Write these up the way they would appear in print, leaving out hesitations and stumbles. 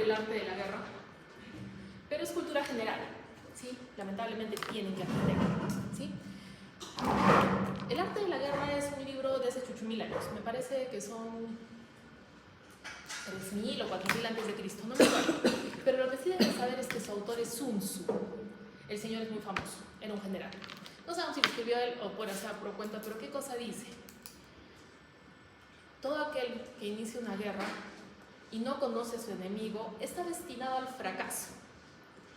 el arte de la guerra, pero es cultura general, ¿sí? Lamentablemente tienen que aprender, ¿sí? El arte de la guerra es un libro de hace 8.000 años, me parece que son 3.000 o 4.000 antes de Cristo, no me acuerdo. Pero lo que sí deben saber es que su autor es Sun Tzu. El señor es muy famoso, era un general. No sabemos si lo escribió él o por hacer por cuenta, pero ¿qué cosa dice? Todo aquel que inicia una guerra y no conoce a su enemigo está destinado al fracaso.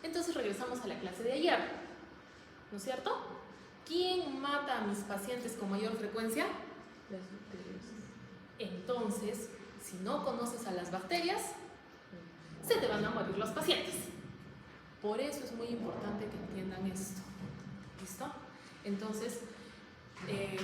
Entonces regresamos a la clase de ayer, ¿no es cierto? ¿Quién mata a mis pacientes con mayor frecuencia? Las bacterias. Entonces, si no conoces a las bacterias, se te van a morir los pacientes. Por eso es muy importante que entiendan esto. ¿Listo? Entonces,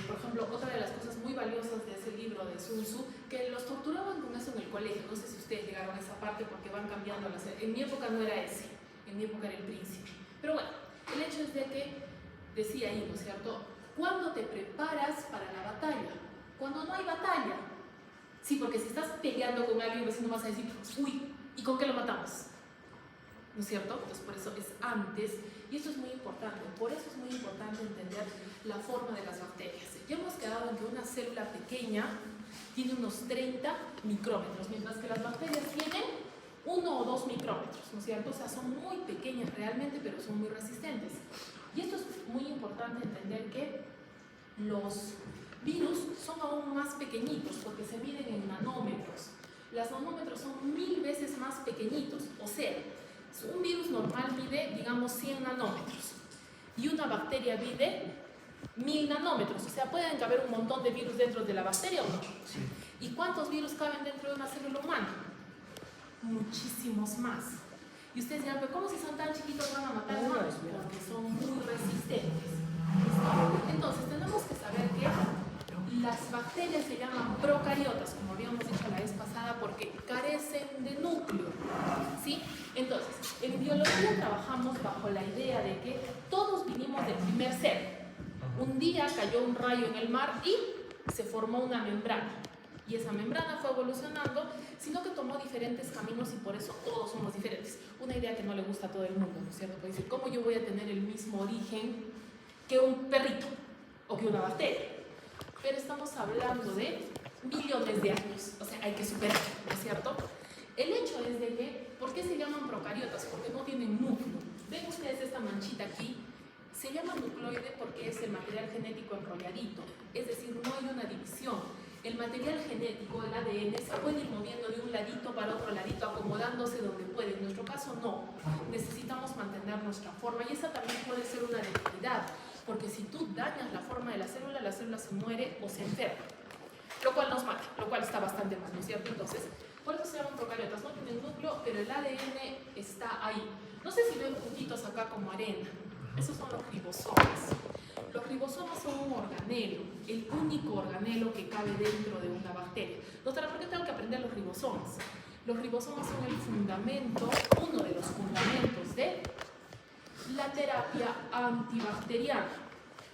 por ejemplo, otra de las cosas muy valiosas de ese libro de Sun Tzu, que los torturaban con eso en el colegio, no sé si ustedes llegaron a esa parte porque van cambiando las... En mi época no era ese, en mi época era el príncipe. Pero bueno, el hecho es de que decía ahí, ¿no es cierto? ¿Cuándo te preparas para la batalla? Cuando no hay batalla. Sí, porque si estás peleando con alguien, pues no vas a decir, uy, ¿y con qué lo matamos? ¿No es cierto? Entonces por eso es antes, y esto es muy importante, por eso es muy importante entender la forma de las bacterias. Ya hemos quedado en que una célula pequeña tiene unos 30 micrómetros, mientras que las bacterias tienen 1 o 2 micrómetros, ¿no es cierto? O sea, son muy pequeñas realmente, pero son muy resistentes. Y esto es muy importante entender que los virus son aún más pequeñitos porque se miden en nanómetros. Los nanómetros son 1000 veces más pequeñitos, o sea, un virus normal mide, digamos, 100 nanómetros y una bacteria mide 1000 nanómetros, o sea, pueden caber un montón de virus dentro de la bacteria o no. Sí. ¿Y cuántos virus caben dentro de una célula humana? Muchísimos más. Y ustedes dirán, pero ¿cómo si son tan chiquitos van a matar humanos? Porque son muy resistentes. ¿Listo? Entonces, tenemos que saber que las bacterias se llaman procariotas, como habíamos dicho la vez pasada, porque carecen de núcleo, ¿sí? Entonces, en biología trabajamos bajo la idea de que todos vinimos del primer ser. Un día cayó un rayo en el mar y se formó una membrana. Y esa membrana fue evolucionando, sino que tomó diferentes caminos y por eso todos somos diferentes. Una idea que no le gusta a todo el mundo, ¿no es cierto? Puede decir, ¿cómo yo voy a tener el mismo origen que un perrito o que una bacteria? Pero estamos hablando de millones de años, o sea, hay que superar, ¿no es cierto? El hecho es de que, ¿por qué se llaman procariotas? Porque no tienen núcleo. Ven ustedes esta manchita aquí, se llama nucleoide porque es el material genético enrolladito, es decir, no hay una división. El material genético, el ADN, se puede ir moviendo de un ladito para otro ladito, acomodándose donde puede. En nuestro caso, no. Necesitamos mantener nuestra forma y esa también puede ser una debilidad. Porque si tú dañas la forma de la célula se muere o se enferma, lo cual nos mata, lo cual está bastante mal, ¿no es cierto? Entonces, por eso se llaman procariotas, no tienen núcleo, pero el ADN está ahí. No sé si ven puntitos acá como arena, esos son los ribosomas. Los ribosomas son un organelo, el único organelo que cabe dentro de una bacteria. Doctora, ¿por qué tengo que aprender los ribosomas? Los ribosomas son el fundamento, uno de los fundamentos de la terapia antibacteriana.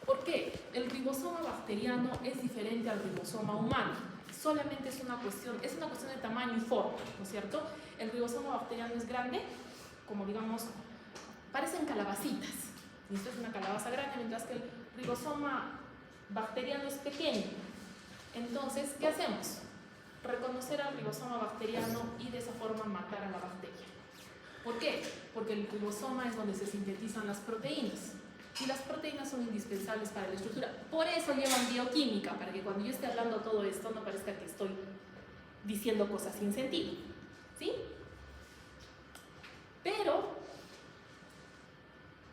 ¿Por qué? El ribosoma bacteriano es diferente al ribosoma humano. Solamente es una cuestión de tamaño y forma, ¿no es cierto? El ribosoma bacteriano es grande, como digamos, parecen calabacitas. Y esto es una calabaza grande, mientras que el ribosoma bacteriano es pequeño. Entonces, ¿qué hacemos? Reconocer al ribosoma bacteriano y de esa forma matar a la bacteria. ¿Por qué? Porque el ribosoma es donde se sintetizan las proteínas. Y las proteínas son indispensables para la estructura. Por eso llevan bioquímica, para que cuando yo esté hablando todo esto no parezca que estoy diciendo cosas sin sentido. ¿Sí? Pero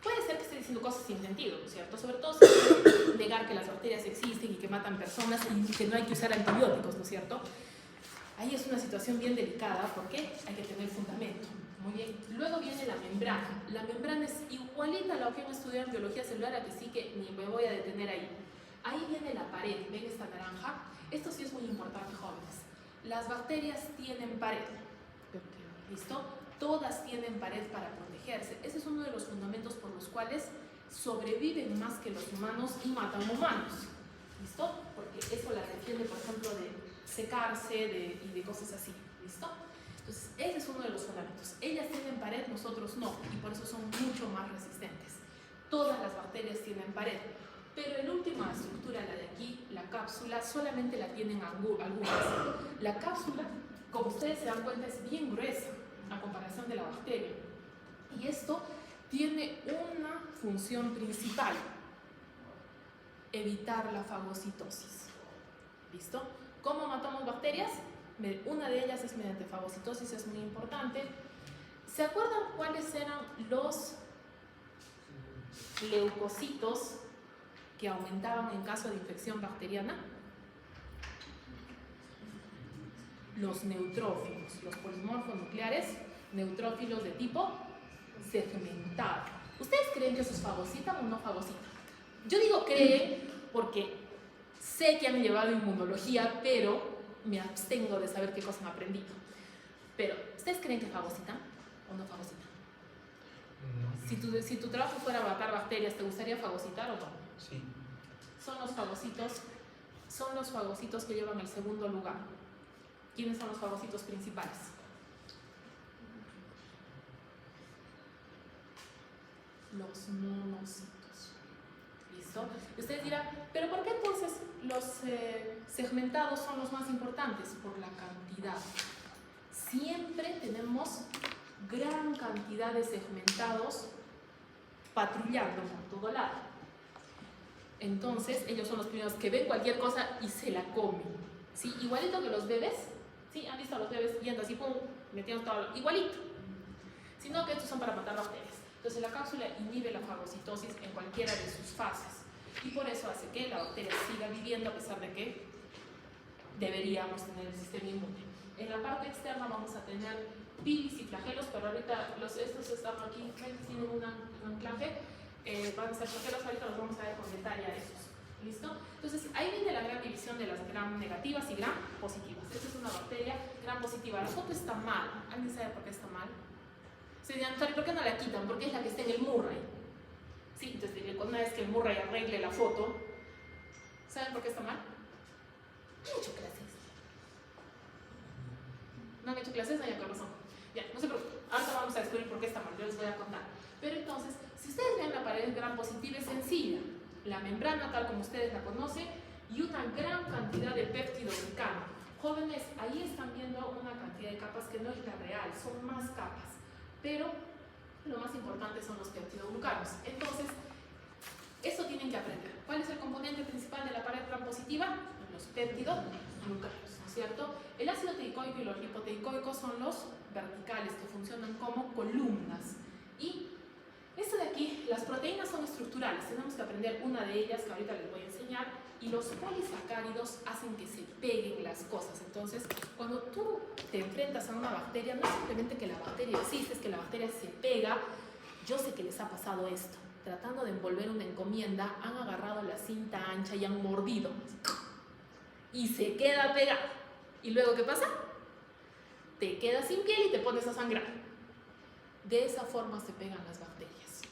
puede ser que esté diciendo cosas sin sentido, ¿no es cierto? Sobre todo si negar que las bacterias existen y que matan personas y que no hay que usar antibióticos, ¿no es cierto? Ahí es una situación bien delicada porque hay que tener fundamento. Muy bien. Luego viene la membrana. La membrana es igualita a lo que hemos estudiado en biología celular, así que ni me voy a detener ahí. Ahí viene la pared. ¿Ven esta naranja? Esto sí es muy importante, jóvenes. Las bacterias tienen pared. ¿Listo? Todas tienen pared para protegerse. Ese es uno de los fundamentos por los cuales sobreviven más que los humanos y matan humanos. ¿Listo? Porque eso las defiende, por ejemplo, de secarse y de cosas así. ¿Listo? Entonces, Ese es uno de los fundamentos. Ellas tienen pared, nosotros no, y por eso son mucho más resistentes. Todas las bacterias tienen pared, pero en última estructura, la de aquí, la cápsula, solamente la tienen algunas. La cápsula, como ustedes se dan cuenta, es bien gruesa a comparación de la bacteria. Y esto tiene una función principal: evitar la fagocitosis. ¿Listo? ¿Cómo matamos bacterias? Una de ellas es mediante fagocitosis, es muy importante. ¿Se acuerdan cuáles eran los leucocitos que aumentaban en caso de infección bacteriana? Los neutrófilos, los polimorfos nucleares, neutrófilos de tipo segmentado. ¿Ustedes creen que esos fagocitan o no fagocitan? Yo digo creen porque sé que han llevado inmunología, pero me abstengo de saber qué cosas han aprendido. Pero, ¿ustedes creen que fagocitan o no fagocitan? Si tu trabajo fuera matar bacterias, ¿te gustaría fagocitar o no? Sí. Son los fagocitos que llevan el segundo lugar. ¿Quiénes son los fagocitos principales? Los monocitos. ¿Listo? Y ustedes dirán, ¿pero por qué entonces los segmentados son los más importantes? Por la cantidad. Siempre tenemos gran cantidad de segmentados patrullando por todo lado. Entonces, ellos son los primeros que ven cualquier cosa y se la comen. ¿Sí? Igualito que los bebés. ¿Sí? ¿Han visto a los bebés yendo así, pum, metiendo todo? Igualito. Sino que estos son para matar bacterias. Entonces, la cápsula inhibe la fagocitosis en cualquiera de sus fases. Y por eso hace que la bacteria siga viviendo a pesar de que deberíamos tener el sistema inmune. En la parte externa vamos a tener pilis y flagelos, pero ahorita estos están aquí, tienen un anclaje. Van a ser flagelos, ahorita los vamos a ver con detalle a esos. ¿Listo? Entonces, ahí viene la gran división de las gram negativas y gram positivas. Esta es una bacteria gram positiva. La foto está mal. ¿Alguien sabe por qué está mal? Se dirán, ¿por qué no la quitan? Porque es la que está en el Murray. Sí, entonces, una vez que el Murray arregle la foto, ¿saben por qué está mal? No han hecho clases. ¿No han hecho clases? No, ya con razón. Ya, no se preocupen. Ahora vamos a descubrir por qué está mal. Yo les voy a contar. Pero entonces, si ustedes ven la pared gram positiva, es sencilla. La membrana, tal como ustedes la conocen, y una gran cantidad de péptidoglicano. Jóvenes, ahí están viendo una cantidad de capas que no es la real, son más capas. Pero lo más importante son los peptidoglucanos. Entonces, eso tienen que aprender. ¿Cuál es el componente principal de la pared gram positiva? Los peptidoglucanos, ¿no es cierto? El ácido teicoico y los lipoteicoicos son los verticales, que funcionan como columnas. Y esto de aquí, las proteínas son estructurales, tenemos que aprender una de ellas que ahorita les voy a enseñar, y los polisacáridos hacen que se peguen las cosas. Entonces, cuando tú te enfrentas a una bacteria, no es simplemente que la bacteria existe, es que la bacteria se pega. Yo sé que les ha pasado esto, tratando de envolver una encomienda, han agarrado la cinta ancha y han mordido, y se queda pegada. ¿Y luego qué pasa? Te quedas sin piel y te pones a sangrar. De esa forma se pegan las bacterias.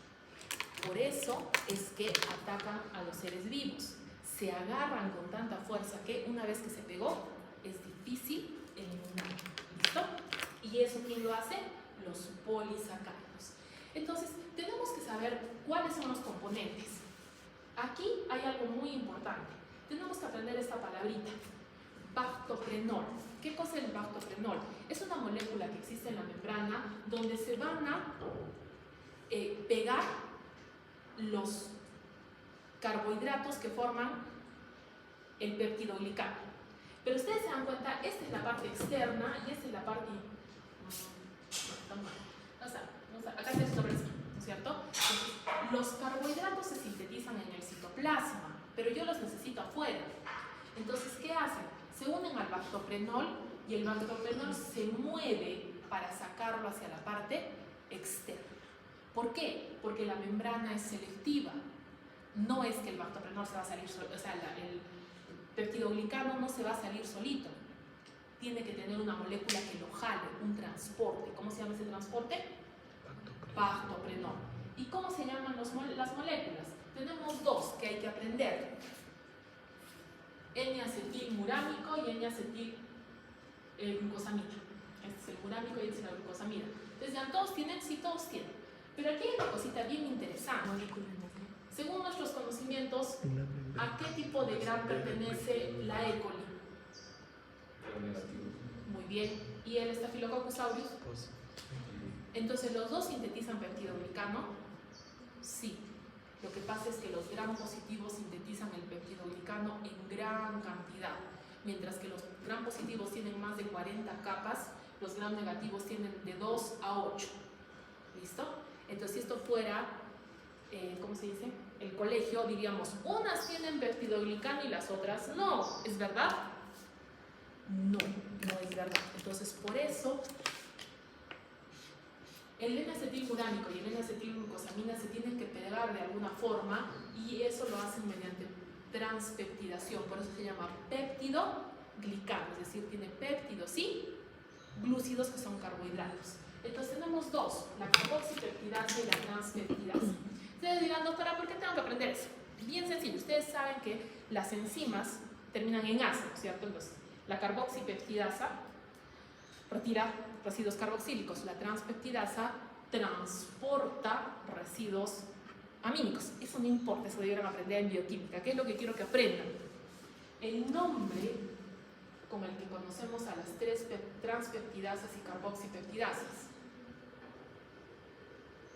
Por eso es que atacan a los seres vivos. Se agarran con tanta fuerza que una vez que se pegó, es difícil eliminarlo. ¿Listo? ¿Y eso quién lo hace? Los polisacáridos. Entonces, tenemos que saber cuáles son los componentes. Aquí hay algo muy importante. Tenemos que aprender esta palabrita. Bactoprenol. ¿Qué cosa es el bactoprenol? Es una molécula que existe en la membrana donde se van a pegar los carbohidratos que forman el peptidoglicano. Pero ustedes se dan cuenta, esta es la parte externa y esta es la parte... acá está esto, ¿no es cierto? Entonces, los carbohidratos se sintetizan en el citoplasma, pero yo los necesito afuera. Entonces, ¿qué hacen? Se unen al bactoprenol y el bactoprenol se mueve para sacarlo hacia la parte externa. ¿Por qué? Porque la membrana es selectiva. No es que el bactoprenol se va a salir solo, o sea, el peptidoglicano no se va a salir solito. Tiene que tener una molécula que lo jale, un transporte. ¿Cómo se llama ese transporte? Bactoprenol. ¿Y cómo se llaman las moléculas? Tenemos dos que hay que aprender. N-acetilmurámico y N-acetilglucosamina. Este es el uránico y este es la glucosamina. Entonces ya todos tienen, sí, todos tienen. Pero aquí hay una cosita bien interesante. Según nuestros conocimientos, ¿a qué tipo de gram pertenece la E. coli? Muy bien. ¿Y el Staphylococcus aureus? Entonces, ¿los dos sintetizan peptidoglicano? Sí. Lo que pasa es que los gram positivos sintetizan el peptidoglicano en gran cantidad, mientras que los gram positivos tienen más de 40 capas, los gram negativos tienen de 2 a 8. ¿Listo? Entonces, si esto fuera, ¿cómo se dice? El colegio, diríamos, unas tienen peptidoglicano y las otras no. ¿Es verdad? No, no es verdad. Entonces, por eso, el N-acetilmuránico y el N-acetilglucosamina se tienen que pegar de alguna forma y eso lo hacen mediante transpeptidación. Por eso se llama peptidoglicano, es decir, tiene péptidos y glúcidos que son carbohidratos. Entonces tenemos dos, la carboxipeptidasa y la transpeptidasa. Ustedes dirán, doctora, ¿por qué tengo que aprender eso? Bien sencillo, ustedes saben que las enzimas terminan en asa, ¿cierto? Entonces, la carboxipeptidasa retira residuos carboxílicos, la transpeptidasa transporta residuos amínicos. Eso no importa, eso debieron aprender en bioquímica. ¿Qué es lo que quiero que aprendan? El nombre con el que conocemos a las tres transpeptidasas y carboxipeptidasas: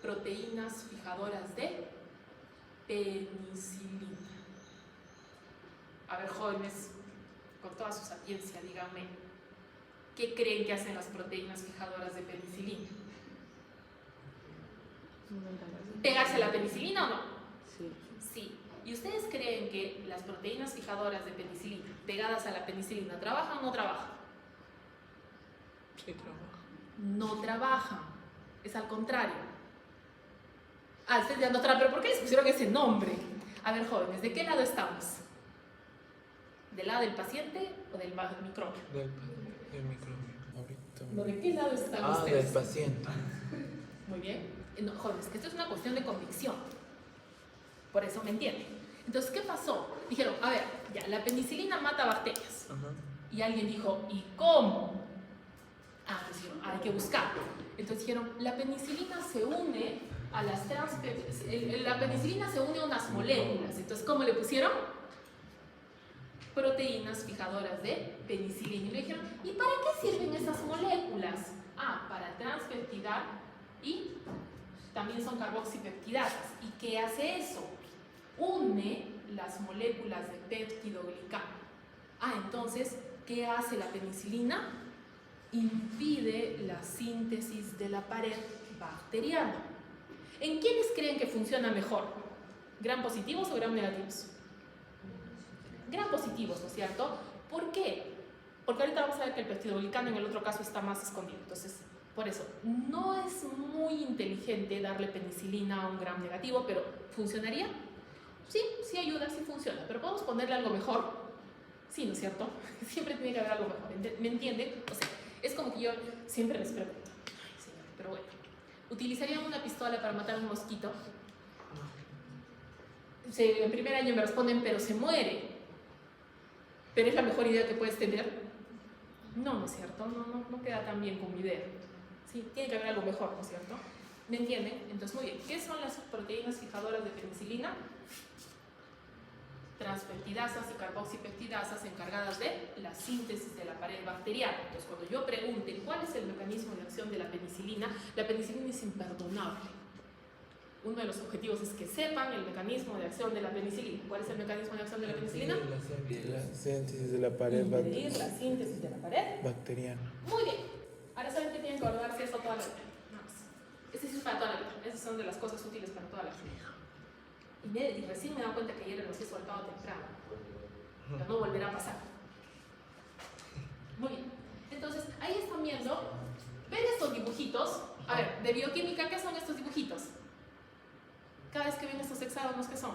proteínas fijadoras de penicilina. A ver, jóvenes, con toda su sapiencia, díganme, ¿qué creen que hacen las proteínas fijadoras de penicilina? ¿Pegarse a la penicilina o no? Sí. Sí. ¿Y ustedes creen que las proteínas fijadoras de penicilina, pegadas a la penicilina, trabajan o no trabajan? Sí, trabaja. No trabajan. Es al contrario. Ustedes dirán, doctora, ¿pero por qué les pusieron ese nombre? A ver, jóvenes, ¿de qué lado estamos? ¿Del lado del paciente o del microbio? Del microbio. Ahorita. ¿No, ¿de qué lado están ustedes? Del paciente. Muy bien. No, jóvenes, que esto es una cuestión de convicción. Por eso me entienden. Entonces, ¿qué pasó? Dijeron, a ver, ya, la penicilina mata bacterias. Ajá. Y alguien dijo, ¿y cómo? Pues dijeron, hay que buscar. Entonces dijeron, la penicilina se une a las la penicilina se une a unas moléculas. Entonces, ¿cómo le pusieron? Proteínas fijadoras de penicilina. Y le dijeron, ¿y para qué sirven esas moléculas? Para transpeptidar y también son carboxipeptidasas. ¿Y qué hace eso? Une las moléculas de peptidoglicano. Entonces, ¿qué hace la penicilina? Impide la síntesis de la pared bacteriana. ¿En quiénes creen que funciona mejor? ¿Gram positivos o gram negativos? Gram positivos, ¿no es cierto? ¿Por qué? Porque ahorita vamos a ver que el peptidoglicano en el otro caso está más escondido. Entonces, por eso, no es muy inteligente darle penicilina a un gram negativo, pero ¿funcionaría? Sí, sí ayuda, sí funciona. ¿Pero podemos ponerle algo mejor? Sí, ¿no es cierto? Siempre tiene que haber algo mejor. ¿Me entienden? O sea, es como que yo siempre les pregunto, ay, señor, pero bueno, ¿utilizarían una pistola para matar a un mosquito? En primer año me responden, pero se muere. ¿Pero es la mejor idea que puedes tener? No, ¿no es cierto? No queda tan bien como idea. Sí, tiene que haber algo mejor, ¿no es cierto? ¿Me entienden? Entonces, muy bien. ¿Qué son las proteínas fijadoras de penicilina? Transpeptidasas y carboxipeptidasas encargadas de la síntesis de la pared bacteriana. Entonces, cuando yo pregunte cuál es el mecanismo de acción de la penicilina es imperdonable. Uno de los objetivos es que sepan el mecanismo de acción de la penicilina. ¿Cuál es el mecanismo de acción de la penicilina? La síntesis de la pared Impedir la síntesis de la pared bacteriana. Muy bien. Ahora saben que tienen que acordarse eso toda la vida. Nada más. Este sí es para toda la vida. Esas son de las cosas útiles para toda la vida. Y recién me he dado cuenta que ayer los he soltado temprano. Pero no volverá a pasar. Muy bien. Entonces, ahí están viendo. ¿Ven estos dibujitos? A ver, de bioquímica, ¿qué son estos dibujitos? Cada vez que ven estos hexágonos, ¿qué son?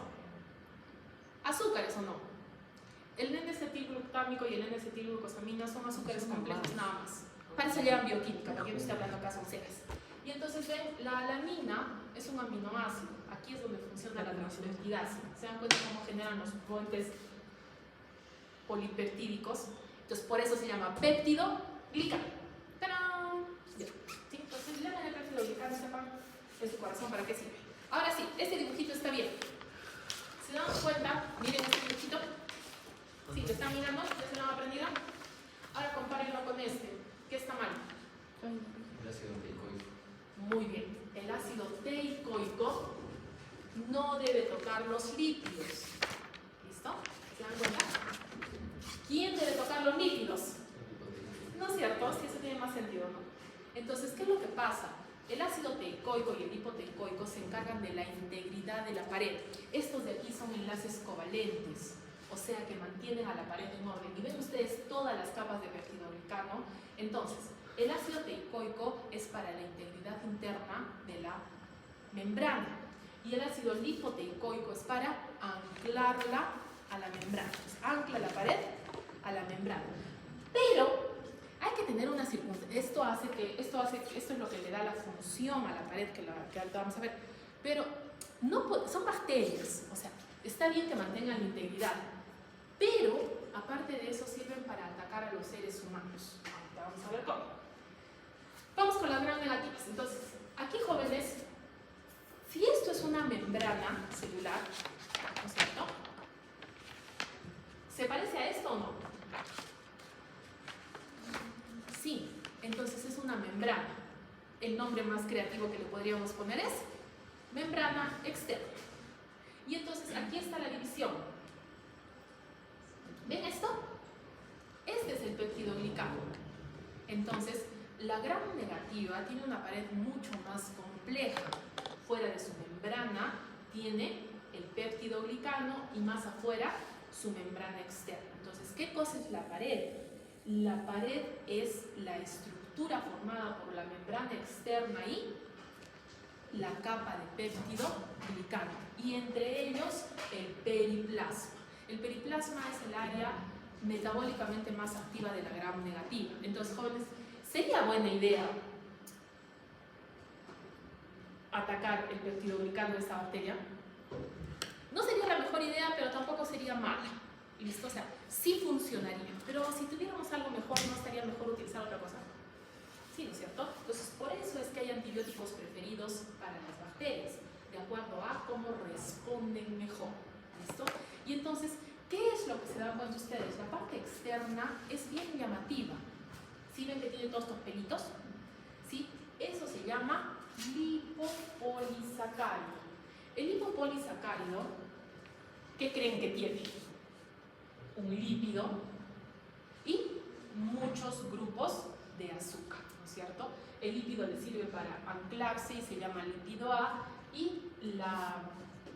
¿Azúcares o no? El N-acetilglutámico y el N-acetilglucosamina son azúcares complejos nada más. Para eso llevan bioquímica, porque yo estoy hablando acá son ceres. Y entonces ven, la alanina es un aminoácido. Aquí es donde funciona la transpeptidasa. ¿Se dan cuenta cómo generan los puentes polipeptídicos? Entonces por eso se llama péptidoglicano. ¡Tarán! en su corazón para qué sirve. Ahora sí, este dibujito está bien. ¿Se dan cuenta? Miren este dibujito. Sí, ¿lo están mirando? ¿Ya se lo han aprendido? Ahora compárenlo con este. ¿Qué está mal? El ácido teicoico. Muy bien. El ácido teicoico no debe tocar los lípidos. ¿Listo? ¿Se dan cuenta? ¿Quién debe tocar los lípidos? ¿No es cierto? Sí, eso tiene más sentido, ¿no? Entonces, ¿qué es lo que pasa? El ácido teicoico y el lipoteicoico se encargan de la integridad de la pared. Estos de aquí son enlaces covalentes, o sea que mantienen a la pared en orden. Y ven ustedes todas las capas de peptidoglicano. Entonces, el ácido teicoico es para la integridad interna de la membrana y el ácido lipoteicoico es para anclarla a la membrana. Entonces, ancla la pared a la membrana. Pero hay que tener una circunstancia. Esto es lo que le da la función a la pared que ahorita vamos a ver. Pero son bacterias, o sea, está bien que mantengan la integridad, pero aparte de eso sirven para atacar a los seres humanos. Ahorita vamos a ver cómo. Vamos con las gram negativas. Entonces, aquí, jóvenes, si esto es una membrana celular, ¿no es cierto? ¿Se parece a esto o no? Sí, entonces es una membrana. El nombre más creativo que le podríamos poner es membrana externa. Y entonces aquí está la división. ¿Ven esto? Este es el peptidoglicano. Entonces, la gram negativa tiene una pared mucho más compleja. Fuera de su membrana tiene el peptidoglicano y más afuera su membrana externa. Entonces, ¿qué cosa es la pared? La pared es la estructura formada por la membrana externa y la capa de peptidoglicano, y entre ellos el periplasma. El periplasma es el área metabólicamente más activa de la gram negativa. Entonces, jóvenes, ¿sería buena idea atacar el peptidoglicano de esta bacteria? No sería la mejor idea, pero tampoco sería mala. ¿Listo? O sea, sí funcionaría. Pero si tuviéramos algo mejor, ¿no estaría mejor utilizar otra cosa? Sí, ¿no es cierto? Entonces, por eso es que hay antibióticos preferidos para las bacterias, de acuerdo a cómo responden mejor. ¿Listo? Y entonces, ¿qué es lo que se dan cuenta ustedes? La parte externa es bien llamativa. ¿Sí ven que tiene todos estos pelitos? ¿Sí? Eso se llama lipopolisacárido. El lipopolisacárido, ¿qué creen que tiene? Un lípido y muchos grupos de azúcar, ¿no es cierto? El lípido le sirve para anclarse y se llama lípido A, y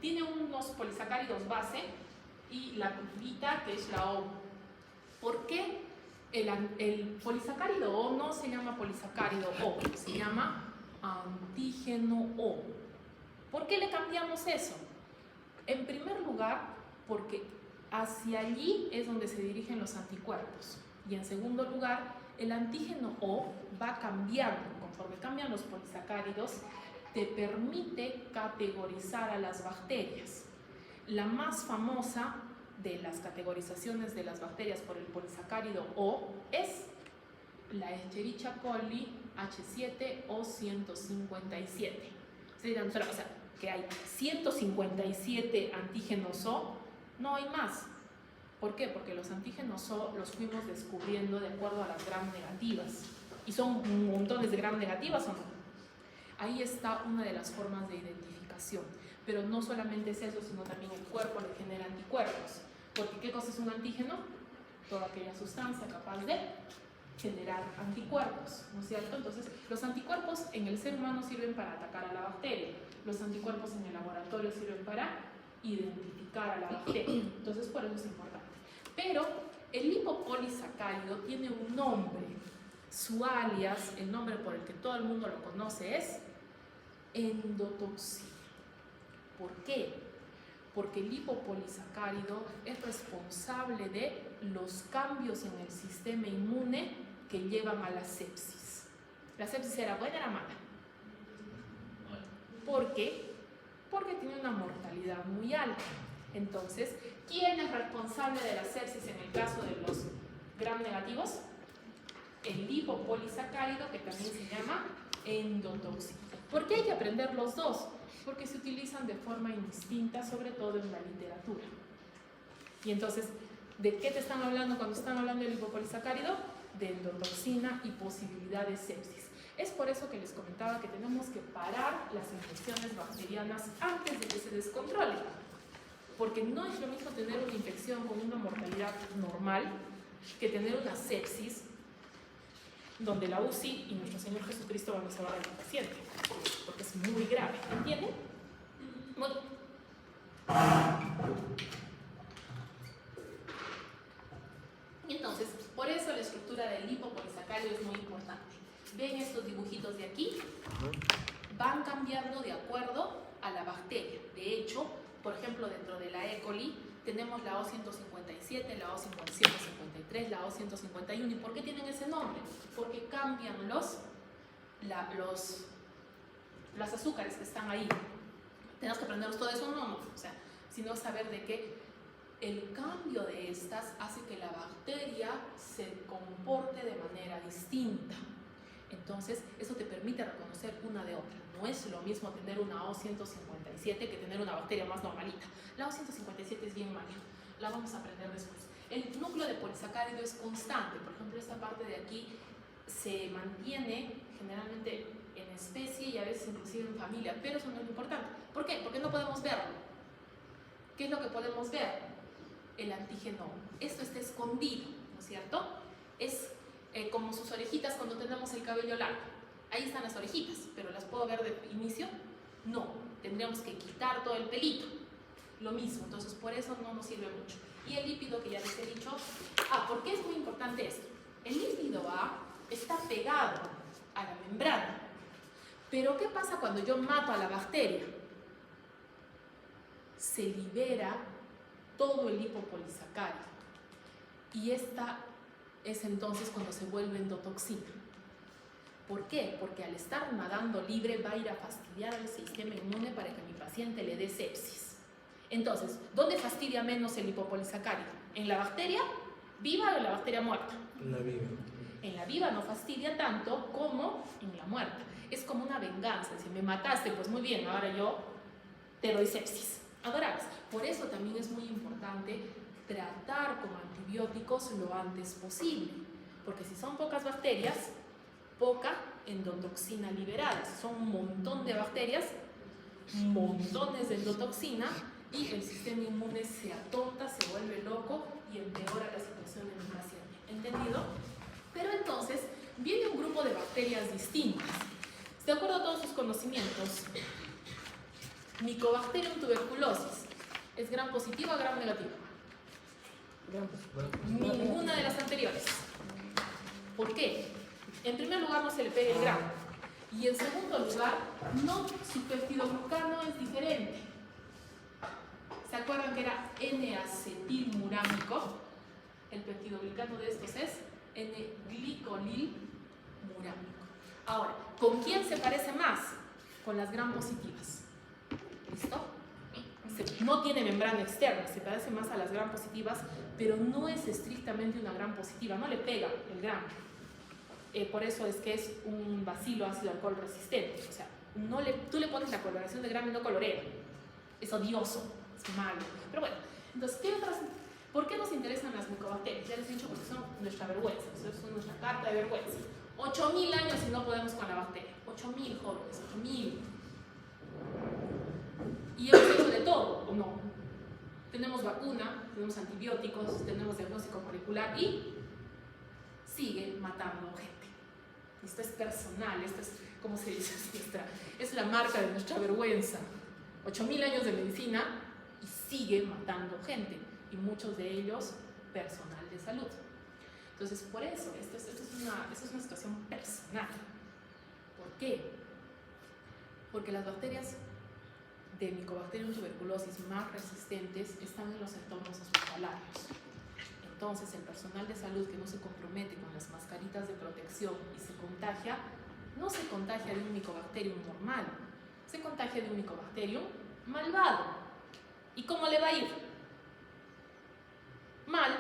tiene unos polisacáridos base y la curvita que es la O. ¿Por qué el polisacárido O no se llama polisacárido O? Se llama antígeno O. ¿Por qué le cambiamos eso? En primer lugar, porque hacia allí es donde se dirigen los anticuerpos. Y en segundo lugar, el antígeno O va cambiando. Conforme cambian los polisacáridos, te permite categorizar a las bacterias. La más famosa de las categorizaciones de las bacterias por el polisacárido O es la Escherichia coli H7 o 157. O sea, que hay 157 antígenos O, no hay más. ¿Por qué? Porque los antígenos O los fuimos descubriendo de acuerdo a las gram negativas. ¿Y son montones de gram negativas o no? Ahí está una de las formas de identificación. Pero no solamente es eso, sino también el cuerpo le genera anticuerpos. Porque ¿qué cosa es un antígeno? Toda aquella sustancia capaz de generar anticuerpos, ¿no es cierto? Entonces, los anticuerpos en el ser humano sirven para atacar a la bacteria. Los anticuerpos en el laboratorio sirven para identificar a la bacteria. Entonces, por eso es importante. Pero el lipopolisacárido tiene un nombre. Su alias, el nombre por el que todo el mundo lo conoce, es endotoxina. ¿Por qué? Porque el lipopolisacárido es responsable de los cambios en el sistema inmune que llevan a la sepsis. ¿La sepsis era buena o era mala? ¿Por qué? Porque tiene una mortalidad muy alta. Entonces, ¿quién es responsable de la sepsis en el caso de los gram negativos? El lipopolisacárido, que también se llama endotoxina. ¿Por qué hay que aprender los dos? Porque se utilizan de forma indistinta, sobre todo en la literatura. Y entonces, ¿de qué te están hablando cuando están hablando del lipopolisacárido? De endotoxina y posibilidad de sepsis. Es por eso que les comentaba que tenemos que parar las infecciones bacterianas antes de que se descontrolen. Porque no es lo mismo tener una infección con una mortalidad normal que tener una sepsis donde la UCI y nuestro Señor Jesucristo van a salvar al paciente, porque es muy grave, ¿entienden? Bueno. Y entonces, por eso la estructura del lipopolisacárido es muy importante. ¿Ven estos dibujitos de aquí? Van cambiando de acuerdo a la bacteria. De hecho, por ejemplo, dentro de la E. coli tenemos la O157, la O153, la O151. ¿Y por qué tienen ese nombre? Porque cambian los azúcares que están ahí. Tenemos que aprenderlos todo eso, no, o sea, sino saber de que el cambio de estas hace que la bacteria se comporte de manera distinta. Entonces, eso te permite reconocer una de otra. No es lo mismo tener una O157 que tener una bacteria más normalita. La O157 es bien mala, la vamos a aprender después. El núcleo de polisacárido es constante. Por ejemplo, esta parte de aquí se mantiene generalmente en especie y a veces inclusive en familia, pero eso no es lo importante. ¿Por qué? Porque no podemos verlo. ¿Qué es lo que podemos ver? El antígeno. Esto está escondido, ¿no es cierto? Es como sus orejitas cuando tenemos el cabello largo. Ahí están las orejitas, pero ¿las puedo ver de inicio? No, tendríamos que quitar todo el pelito. Lo mismo, entonces por eso no nos sirve mucho. Y el lípido que ya les he dicho, ¿por qué es muy importante esto? El lípido A está pegado a la membrana. Pero ¿qué pasa cuando yo mato a la bacteria? Se libera todo el lipopolisacárido. Y esta es entonces cuando se vuelve endotoxina. ¿Por qué? Porque al estar nadando libre va a ir a fastidiar al sistema inmune para que mi paciente le dé sepsis. Entonces, ¿dónde fastidia menos el lipopolisacárido? ¿En la bacteria viva o en la bacteria muerta? En la viva. En la viva no fastidia tanto como en la muerta. Es como una venganza. Si me mataste, pues muy bien, ahora yo te doy sepsis. Adorables. Por eso también es muy importante tratar con antibióticos lo antes posible. Porque si son pocas bacterias, poca endotoxina liberada. Si son un montón de bacterias, montones de endotoxina y el sistema inmune se atonta, se vuelve loco y empeora la situación de mi paciente. ¿Entendido? Pero entonces viene un grupo de bacterias distintas. De acuerdo a todos sus conocimientos, Mycobacterium tuberculosis, ¿es gram positiva o gram negativa? Ninguna de las anteriores. ¿Por qué? En primer lugar, no se le pega el gram. Y en segundo lugar, su peptidoglucano es diferente. ¿Se acuerdan que era N-acetilmurámico? El peptidoglucano de estos es N-glicolilmurámico. Ahora, ¿con quién se parece más? Con las gram positivas. ¿Listo? No tiene membrana externa, se parece más a las gram positivas, pero no es estrictamente una gram positiva, no le pega el gram. Por eso es que es un bacilo ácido alcohol resistente. O sea, tú le pones la coloración de gram y no colorea. Es odioso, es malo. Pero bueno, entonces, ¿por qué nos interesan las micobacterias? Ya les he dicho porque son nuestra vergüenza, son nuestra carta de vergüenza. 8.000 años y no podemos con la bacteria. 8.000 jóvenes, 8.000. Y hemos hecho de todo, ¿o no? Tenemos vacuna, tenemos antibióticos, tenemos diagnóstico molecular y sigue matando gente. Esto es personal, esto es, ¿cómo se dice? Es la marca de nuestra vergüenza. 8.000 años de medicina y sigue matando gente, y muchos de ellos personal de salud. Entonces, por eso, esto es una situación personal. ¿Por qué? Porque las bacterias de Mycobacterium tuberculosis más resistentes están en los entornos hospitalarios. Entonces, el personal de salud que no se compromete con las mascaritas de protección y se contagia, no se contagia de un Mycobacterium normal, se contagia de un Mycobacterium malvado. ¿Y cómo le va a ir? Mal,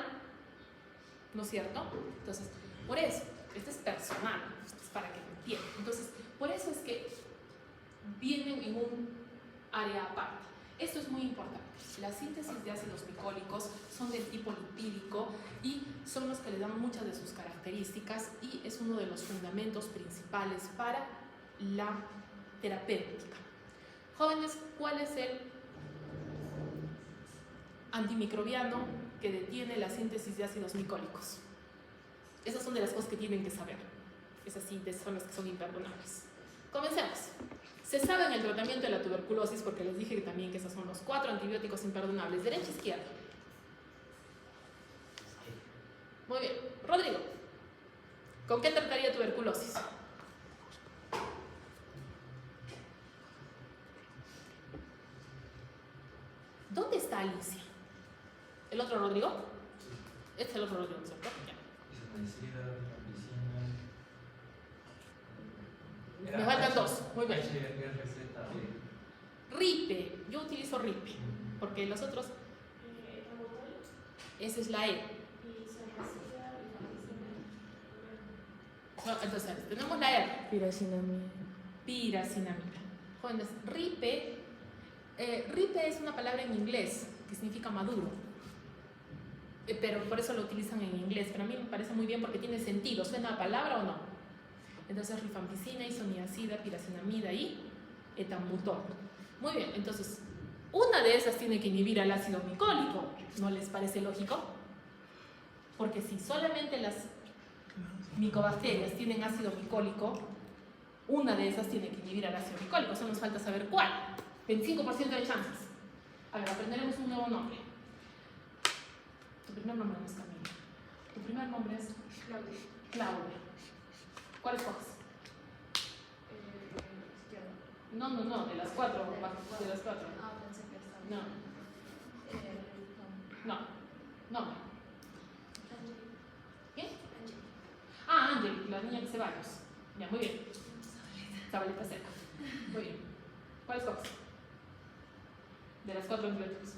¿no es cierto? Entonces, por eso, esto es personal, esto es para que lo entiendan. Entonces, por eso es que en un área aparte. Esto es muy importante. Las síntesis de ácidos glicólicos son del tipo lipídico y son los que le dan muchas de sus características y es uno de los fundamentos principales para la terapéutica. Jóvenes, ¿cuál es el antimicrobiano que detiene la síntesis de ácidos glicólicos? Esas son de las cosas que tienen que saber. Esas síntesis son las que son imperdonables. Comencemos. Se sabe en el tratamiento de la tuberculosis, porque les dije también que esos son los 4 antibióticos imperdonables. Derecha, izquierda. Muy bien. Rodrigo, ¿con qué trataría tuberculosis? ¿Dónde está Alicia? ¿El otro Rodrigo? Este es el otro Rodrigo, ¿cierto? Ya. Me faltan 2. Muy bien. Ripe. Yo utilizo ripe. Porque los otros. Esa es la E. No, entonces, tenemos la R. Piracinamida. Piracinamida. Jóvenes, ripe. Ripe es una palabra en inglés que significa maduro. Pero por eso lo utilizan en inglés. Pero a mí me parece muy bien porque tiene sentido. ¿Suena a palabra o no? Entonces, rifampicina, isoniazida, piracinamida y etambutol. Muy bien, entonces, una de esas tiene que inhibir al ácido glicólico. ¿No les parece lógico? Porque si solamente las micobacterias tienen ácido glicólico, una de esas tiene que inhibir al ácido glicólico. Solo nos falta saber cuál. 25% de chances. A ver, aprenderemos un nuevo nombre. Tu primer nombre no es Camila. Tu primer nombre es Claudia. Claudia. ¿Cuál escoges? Izquierda. No, de las 4. De las 4. Ah, pensé que estaba. No, no. ¿Quién? Ah, Ángel, la niña que se baños. Ya, muy bien. Zabaleta seca. Muy bien. ¿Cuál escoges? De las 4 antibióticos.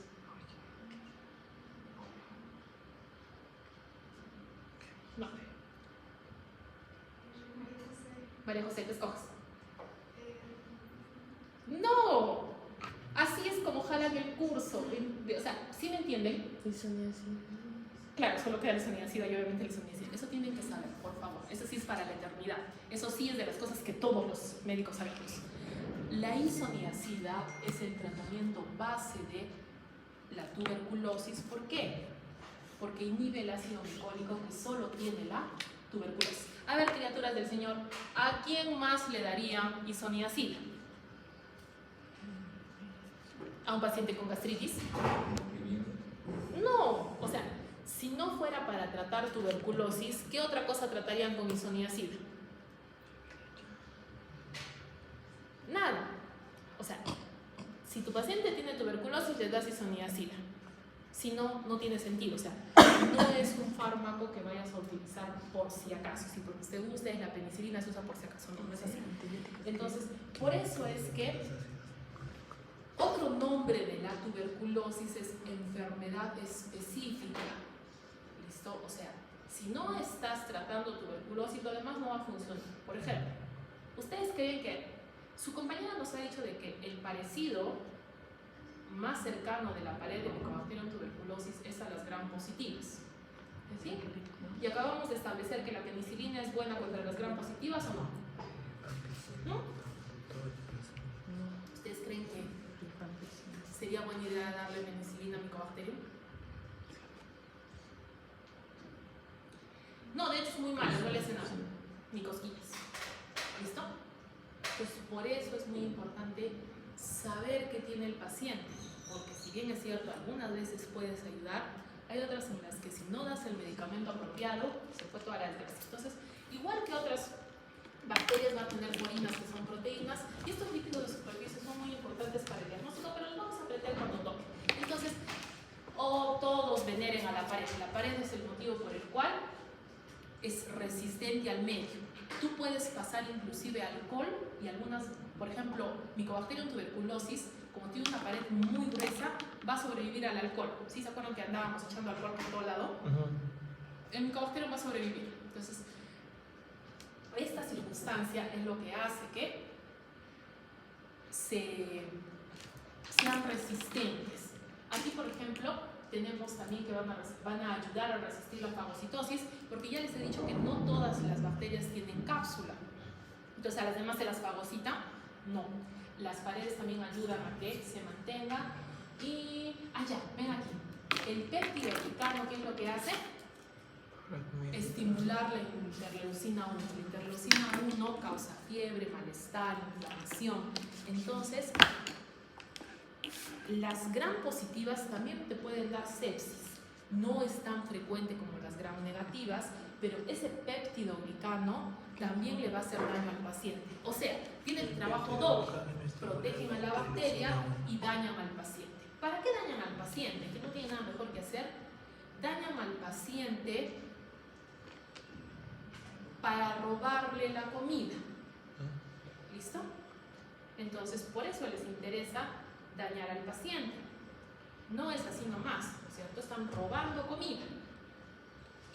No. María José, ¿qué escoges? No. Así es como jalan el curso. O sea, ¿sí me entienden? Isoniazida. Claro, solo queda la isoniazida y obviamente la isoniazida. Eso tienen que saber, por favor. Eso sí es para la eternidad. Eso sí es de las cosas que todos los médicos sabemos. La isoniazida es el tratamiento base de la tuberculosis. ¿Por qué? Porque inhibe el ácido glicólico que solo tiene la tuberculosis. A ver, criaturas del Señor, ¿a quién más le daría isoniazida? ¿A un paciente con gastritis? No, o sea, si no fuera para tratar tuberculosis, ¿qué otra cosa tratarían con isoniazida? Nada. O sea, si tu paciente tiene tuberculosis, le das isoniazida. Si no, no tiene sentido. O sea, no es un fármaco que vayas a utilizar por si acaso. Si porque usted usa la penicilina, se usa por si acaso. No es así. Entonces, por eso es que otro nombre de la tuberculosis es enfermedad específica. ¿Listo? O sea, si no estás tratando tuberculosis, lo demás no va a funcionar. Por ejemplo, ¿ustedes creen que su compañera nos ha dicho de que el parecido más cercano de la pared de Mycobacterium tuberculosis es a las gram positivas? ¿Sí? Y acabamos de establecer que la penicilina es buena contra las gram positivas o no. ¿No? ¿Ustedes creen que sería buena idea darle penicilina a Mycobacterium? No, de hecho es muy malo, no le hacen nada, ni cosquillas. ¿Listo? Entonces, por eso es muy importante saber qué tiene el paciente, porque si bien es cierto, algunas veces puedes ayudar, hay otras en las que si no das el medicamento apropiado, se fue toda la desgracia. Entonces, igual que otras bacterias van a tener porinas que son proteínas, y estos lípidos de superficie son muy importantes para el diagnóstico, pero los vamos a apretar cuando toque. Entonces, todos veneren a la pared. La pared es el motivo por el cual es resistente al medio. Tú puedes pasar inclusive alcohol y algunas, por ejemplo, Mycobacterium tuberculosis, como tiene una pared muy gruesa, va a sobrevivir al alcohol. ¿Sí se acuerdan que andábamos echando alcohol por todo lado? El Mycobacterium va a sobrevivir. Entonces, esta circunstancia es lo que hace que sean resistentes. Aquí, por ejemplo, tenemos también que van a ayudar a resistir la fagocitosis, porque ya les he dicho que no todas las bacterias tienen cápsula. Entonces, a las demás se las fagocita, no. Las paredes también ayudan a que se mantenga. Y, ya, ven aquí. El péptidoglicano, ¿qué es lo que hace? Estimular la interleucina 1. La interleucina 1 causa fiebre, malestar, inflamación. Entonces, las gram positivas también te pueden dar sepsis. No es tan frecuente como las gram negativas, pero ese péptidoglicano también le va a hacer daño al paciente. O sea, tiene el trabajo doble. Protegen a la bacteria y dañan al paciente. ¿Para qué dañan al paciente? Que no tiene nada mejor que hacer. Dañan al paciente para robarle la comida. ¿Listo? Entonces, por eso les interesa dañar al paciente. No es así nomás, ¿no es cierto? Están robando comida.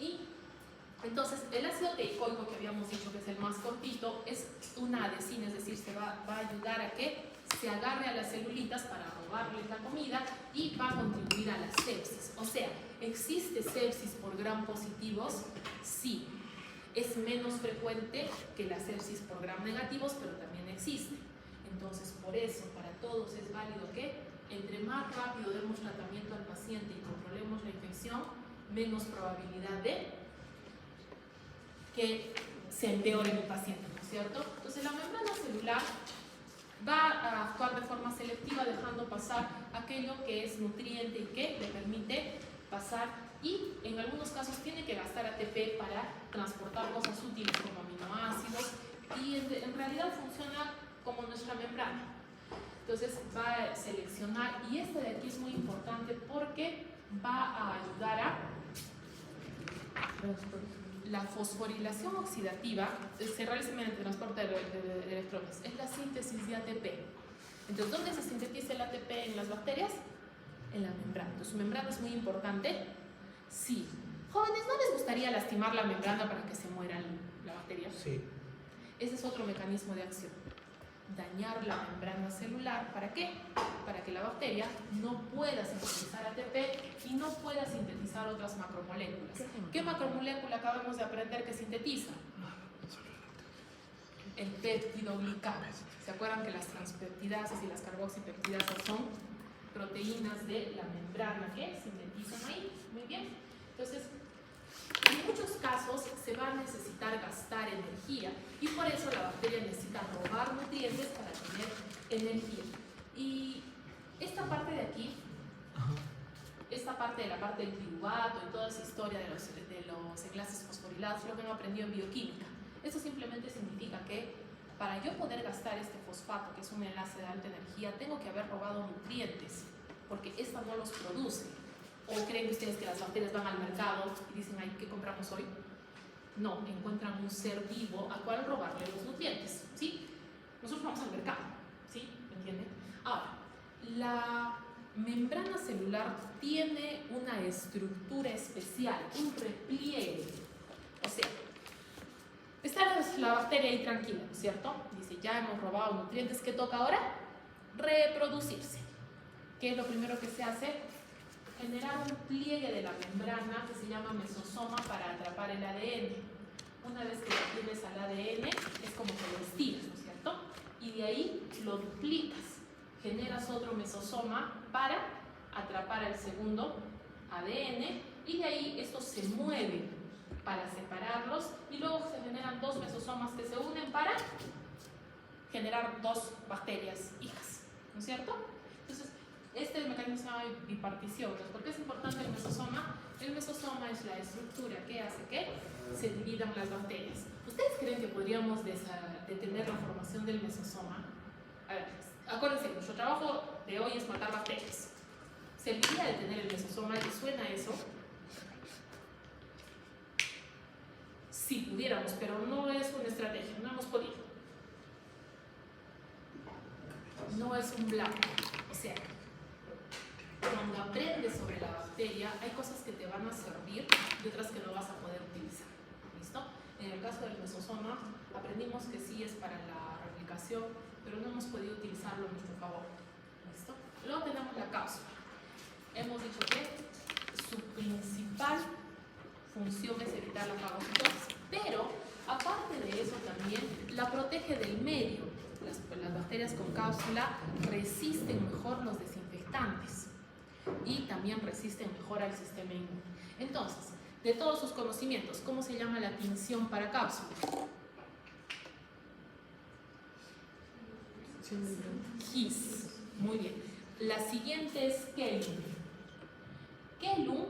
Y entonces, el ácido teicoico que habíamos dicho que es el más cortito es una adhesina, es decir, va a ayudar a que se agarre a las celulitas para robarle la comida y va a contribuir a la sepsis. O sea, ¿existe sepsis por gram positivos? Sí. Es menos frecuente que la sepsis por gram negativos, pero también existe. Entonces, por eso, para todos es válido que entre más rápido demos tratamiento al paciente y controlemos la infección, menos probabilidad de que se empeore en el paciente, ¿no es cierto? Entonces, la membrana celular va a actuar de forma selectiva, dejando pasar aquello que es nutriente y que le permite pasar, y en algunos casos tiene que gastar ATP para transportar cosas útiles como aminoácidos, y en realidad funciona como nuestra membrana. Entonces va a seleccionar, y este de aquí es muy importante porque va a ayudar a la fosforilación oxidativa. Se realiza mediante el transporte de electrones, es la síntesis de ATP. Entonces, ¿dónde se sintetiza el ATP en las bacterias? En la membrana. Entonces, su membrana es muy importante. Sí. Jóvenes, ¿no les gustaría lastimar la membrana para que se muera la bacteria? Sí. Ese es otro mecanismo de acción. Dañar la membrana celular. ¿Para qué? Para que la bacteria no pueda sintetizar ATP y no pueda sintetizar otras macromoléculas. ¿Qué macromolécula acabamos de aprender que sintetiza? El péptidoglicano. ¿Se acuerdan que las transpeptidases y las carboxipeptidasas son proteínas de la membrana que sintetizan ahí? Muy bien. Entonces, en muchos casos se va a necesitar gastar energía y por eso la bacteria necesita robar nutrientes para tener energía. Y esta parte de aquí, esta parte de la parte del piruvato y toda esa historia de los enlaces fosforilados, lo que hemos aprendido en bioquímica. Esto simplemente significa que para yo poder gastar este fosfato, que es un enlace de alta energía, tengo que haber robado nutrientes, porque esta no los produce. ¿O creen ustedes que las bacterias van al mercado y dicen, ay, ¿qué compramos hoy? No, encuentran un ser vivo al cual robarle los nutrientes, ¿sí? Nosotros vamos al mercado, ¿sí? ¿Me entienden? Ahora, la membrana celular tiene una estructura especial, un repliegue. O sea, está la bacteria ahí tranquila, ¿no es cierto? Dice, ya hemos robado nutrientes, ¿qué toca ahora? Reproducirse. ¿Qué es lo primero que se hace? Generar un pliegue de la membrana que se llama mesosoma para atrapar el ADN. Una vez que lo tienes al ADN, es como que lo estiras, ¿no es cierto? Y de ahí lo duplicas. Generas otro mesosoma para atrapar el segundo ADN y de ahí estos se mueven para separarlos y luego se generan dos mesosomas que se unen para generar dos bacterias hijas, ¿no es cierto? Entonces, este mecanismo se llama bipartición. ¿Por qué es importante el mesosoma? El mesosoma es la estructura que hace que se dividan las bacterias. ¿Ustedes creen que podríamos detener la formación del mesosoma? A ver, acuérdense, nuestro trabajo de hoy es matar bacterias. ¿Serviría detener el mesosoma? ¿Les suena eso? Si pudiéramos, pero no es una estrategia, no hemos podido. No es un blanco. O sea, cuando aprendes sobre la bacteria, hay cosas que te van a servir y otras que no vas a poder utilizar. ¿Listo? En el caso del mesosoma, aprendimos que sí es para la replicación medicación, pero no hemos podido utilizarlo a nuestro favor. ¿Listo? Luego tenemos la cápsula. Hemos dicho que su principal función es evitar la fagocitosis, pero aparte de eso también la protege del medio. Las bacterias con cápsula resisten mejor los desinfectantes y también resisten mejor al sistema inmune. Entonces, de todos sus conocimientos, ¿cómo se llama la tinción para cápsula? Gis. Muy bien. La siguiente es Kellum. Kellum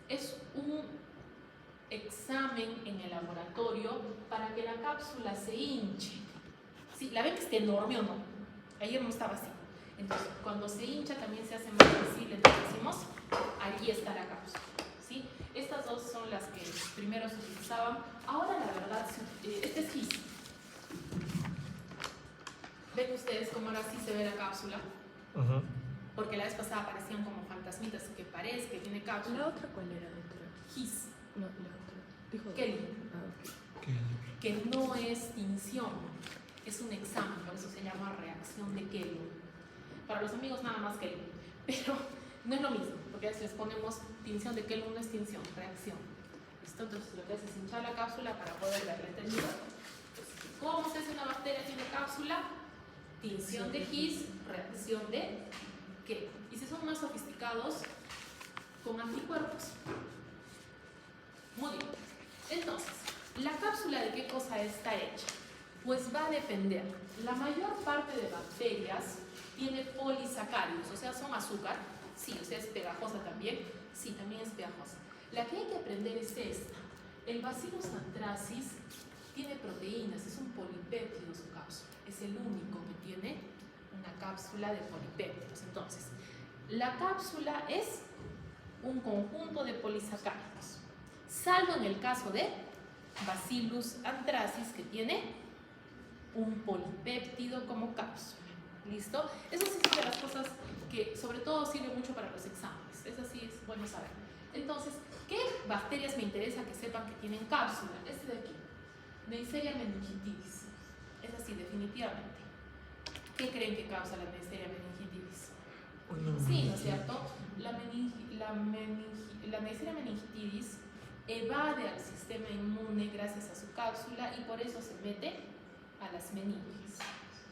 es un examen en el laboratorio para que la cápsula se hinche. ¿Sí? ¿La ven que esté enorme o no? Ayer no estaba así. Entonces, cuando se hincha también se hace más visible. Entonces decimos, allí está la cápsula. ¿Sí? Estas dos son las que primero se utilizaban. Ahora, la verdad, este es GIS. ¿Ven ustedes cómo ahora sí se ve la cápsula? Porque la vez pasada aparecían como fantasmitas que parece que tiene cápsula. ¿La otra cuál era, doctora? GIS. No, la otra. Dijo Kellum. Ok. Que no es tinción, es un examen, por eso se llama reacción de Kellum. Para los amigos nada más Kellum, pero no es lo mismo, porque a veces ponemos tinción de Kellum, no es tinción, reacción. ¿Listo? Entonces lo que hace es hinchar la cápsula para poder verla, ¿entendido? ¿Cómo se hace una bacteria tiene cápsula? Tinción de Gis, reacción de Kellum. Y si son más sofisticados, con anticuerpos. Muy bien. Entonces, ¿la cápsula de qué cosa está hecha? Pues va a depender. La mayor parte de bacterias tiene polisacáridos, o sea, son azúcar. Sí, o sea, es pegajosa también. Sí, también es pegajosa. La que hay que aprender es esta. El Bacillus anthracis tiene proteínas, es un polipéptido su cápsula. Es el único que tiene una cápsula de polipéptidos. Entonces, la cápsula es un conjunto de polisacáridos, salvo en el caso de Bacillus anthracis, que tiene un polipéptido como cápsula. ¿Listo? Eso sí son de las cosas que sobre todo sirve mucho para los exámenes. Eso sí es bueno saber. Entonces, ¿qué bacterias me interesa que sepan que tienen cápsula? Este de aquí, Neisseria meningitidis. Es así, definitivamente. ¿Qué creen que causa la Neisseria meningitidis? Sí, ¿no es cierto? La Neisseria meningitidis evade al sistema inmune gracias a su cápsula y por eso se mete a las meninges.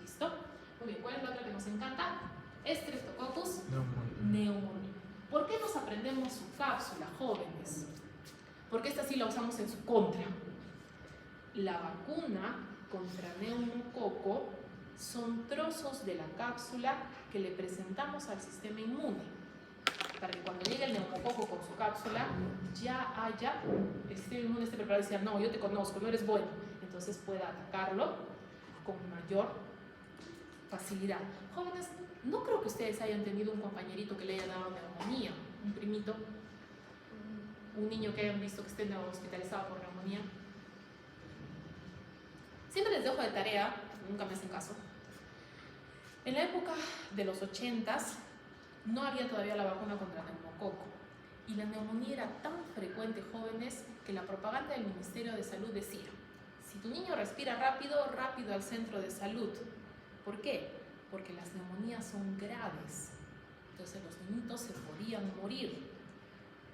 ¿Listo? Muy bien, ¿cuál es la otra que nos encanta? Streptococcus pneumoniae. ¿Por qué nos aprendemos su cápsula, jóvenes? Porque esta sí la usamos en su contra. La vacuna contra neumococo son trozos de la cápsula que le presentamos al sistema inmune, para que cuando llegue el neumococo con su cápsula ya haya, el sistema inmune esté preparado y decir, no, yo te conozco, no eres bueno, entonces pueda atacarlo con mayor facilidad. Jóvenes, no creo que ustedes hayan tenido un compañerito que le haya dado neumonía, un primito, un niño que hayan visto que esté hospitalizado por neumonía. Siempre les dejo de tarea, nunca me hacen caso. En la época de los 80s no había todavía la vacuna contra neumococo y la neumonía era tan frecuente, jóvenes, que la propaganda del Ministerio de Salud decía: si tu niño respira rápido, rápido al centro de salud. ¿Por qué? Porque las neumonías son graves, entonces los niñitos se podían morir.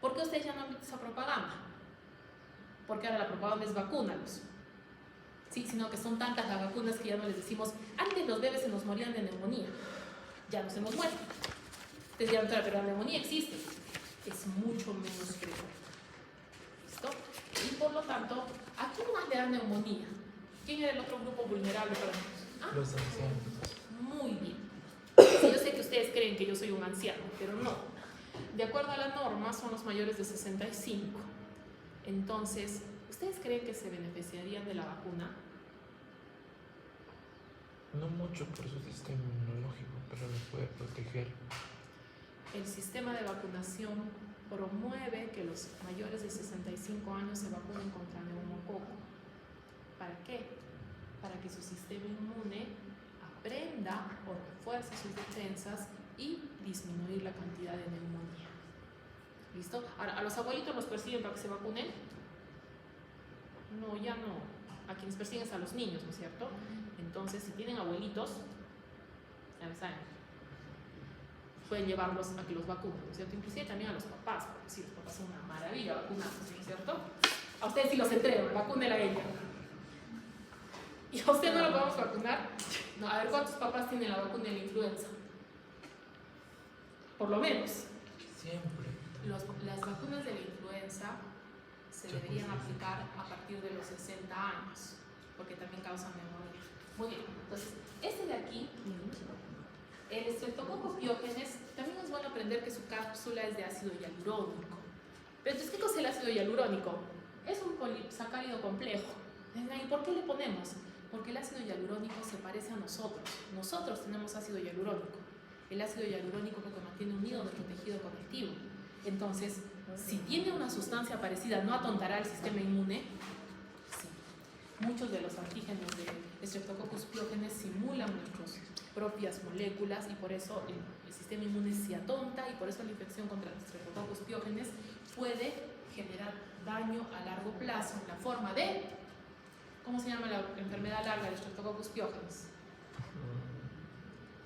¿Por qué ustedes ya no han visto esa propaganda? Porque ahora la propaganda es vacúnalos. Sí, sino que son tantas las vacunas que ya no les decimos, antes los bebés se nos morían de neumonía, ya no se nos mueren. Ustedes dirán, pero la neumonía existe, es mucho menos frecuente. ¿Listo? Y por lo tanto, ¿a quién más le da neumonía? ¿Quién era el otro grupo vulnerable para nosotros? ¿Ah? Los ancianos. Muy bien. Sí, yo sé que ustedes creen que yo soy un anciano, pero no. De acuerdo a la norma, son los mayores de 65. Entonces, ¿ustedes creen que se beneficiarían de la vacuna? No mucho por su sistema inmunológico, pero les puede proteger. El sistema de vacunación promueve que los mayores de 65 años se vacunen contra neumococo. ¿Para qué? Para que su sistema inmune aprenda o refuerce sus defensas y disminuir la cantidad de neumonía. ¿Listo? Ahora, ¿a los abuelitos los persiguen para que se vacunen? No, ya no. a quienes persiguen es a los niños, ¿no es cierto? Entonces, si tienen abuelitos, ya saben, pueden llevarlos a que los vacunen, ¿no es cierto? Inclusive también a los papás, porque sí, los papás son una maravilla vacunados, ¿no es cierto? A ustedes sí los entrego, vacúnela a ella. ¿Y a usted no lo podemos vacunar? No, a ver, ¿cuántos papás tienen la vacuna de la influenza? Por lo menos. Siempre. Las vacunas de la influenza se deberían aplicar a partir de los 60 años, porque también causan neumonía. Muy bien, entonces, este de aquí, el Streptococcus pyogenes, también es bueno aprender que su cápsula es de ácido hialurónico. Pero entonces, ¿qué cosa es el ácido hialurónico? Es un polisacárido complejo. ¿Y por qué le ponemos? Porque el ácido hialurónico se parece a nosotros. Nosotros tenemos ácido hialurónico. El ácido hialurónico es lo que mantiene unido nuestro tejido conectivo. Entonces, si tiene una sustancia parecida, ¿no atontará el sistema inmune? Sí. Muchos de los antígenos de Streptococcus pyogenes simulan nuestras propias moléculas y por eso el sistema inmune se atonta y por eso la infección contra Streptococcus pyogenes puede generar daño a largo plazo en la forma de, ¿cómo se llama la enfermedad larga de Streptococcus pyogenes?